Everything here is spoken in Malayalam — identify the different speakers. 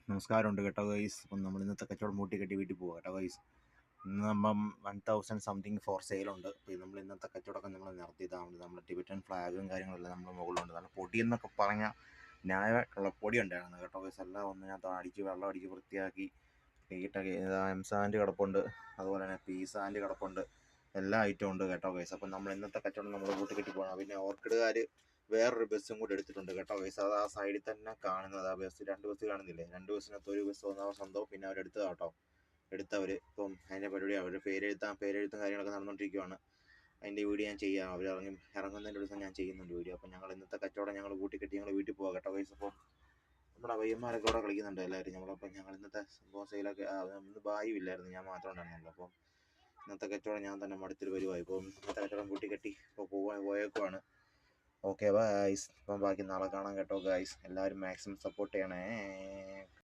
Speaker 1: നമസ്കാരമുണ്ട് കേട്ടോ ഗൈസ്. അപ്പം നമ്മൾ ഇന്നത്തെ കച്ചവടം മൂട്ടി കെട്ടി വീട്ടിൽ പോകുക കേട്ടോ ഗൈസ്. ഇന്ന് നമ്മൾ 1000 സംതിങ് ഫോർ സെയിലുണ്ട്. അപ്പോൾ നമ്മൾ ഇന്നത്തെ കച്ചവടമൊക്കെ നമ്മൾ നടത്തിയതാണ്. നമ്മുടെ ടിബറ്റൻ ഫ്ലാഗും കാര്യങ്ങളെല്ലാം നമ്മുടെ മുകളിലുണ്ട്. നല്ല പൊടി എന്നൊക്കെ പറഞ്ഞാൽ ന്യായമായിട്ടുള്ള പൊടി ഉണ്ടായിരുന്നു കേട്ടോ ഗൈസ്. എല്ലാം ഒന്ന് ഞാൻ അടിച്ച് വെള്ളം അടിച്ച് വൃത്തിയാക്കി ഈട്ടൊക്കെ എംസാൻഡ് കിടപ്പുണ്ട്, അതുപോലെ തന്നെ പീസാൻഡ് കിടപ്പുണ്ട്, എല്ലാ ഐറ്റവും ഉണ്ട് കേട്ടോ ഗൈസ്. അപ്പം നമ്മൾ ഇന്നത്തെ കച്ചവടം നമ്മൾ കൂട്ടി കെട്ടി പോകണം. പിന്നെ ഓർക്കിഡുകാർ വേറൊരു ബസ്സും കൂടി എടുത്തിട്ടുണ്ട് കേട്ടോ ഗൈസ്. അത് ആ സൈഡിൽ തന്നെ കാണുന്നത്. ആ ബസ്, 2 ബസ് കാണുന്നില്ലേ? 2 ബസ്സിനകത്ത് ഒരു ബസ് വന്നവർ സ്വന്തം, പിന്നെ അവരെടുത്തതാ കേട്ടോ. എടുത്തവർ ഇപ്പം അതിൻ്റെ പരിപാടി, അവരുടെ പേരെഴുത്തും കാര്യങ്ങളൊക്കെ നടന്നുകൊണ്ടിരിക്കുകയാണ്. അതിൻ്റെ വീഡിയോ ഞാൻ ചെയ്യാം. അവർ ഇറങ്ങുന്നതിൻ്റെ ദിവസം ഞാൻ ചെയ്യുന്നുണ്ട് വീഡിയോ. അപ്പം ഞങ്ങൾ ഇന്നത്തെ കച്ചവടം ഞങ്ങൾ കൂട്ടിക്കെട്ടി ഞങ്ങൾ വീട്ടിൽ പോകാം കേട്ടോ ഗൈസ്. അപ്പം നമ്മുടെ പയ്യന്മാരൊക്കെ അവിടെ കളിക്കുന്നുണ്ട് എല്ലാവരും. നമ്മളപ്പം ഞങ്ങൾ ഇന്നത്തെ സംഭവം സെയിലൊക്കെ ഇന്ന് ബായും ഇല്ലായിരുന്നു, ഞാൻ മാത്രം ഉണ്ടായിരുന്നുള്ളൂ. അപ്പം ഇന്നത്തെ കച്ചവടം ഞാൻ തന്നെ മടുത്തൊരു പരിവായി. ഇപ്പം ഇന്നത്തെ കച്ചവടം കൂട്ടിക്കെട്ടി ഇപ്പോൾ പോയേക്കുവാണ്. ഓക്കെ ഗൈസ്, അപ്പം ബാക്കി നാളെ കാണാം കേട്ടോ ഗൈസ്. എല്ലാവരും മാക്സിമം സപ്പോർട്ട് ചെയ്യണേ.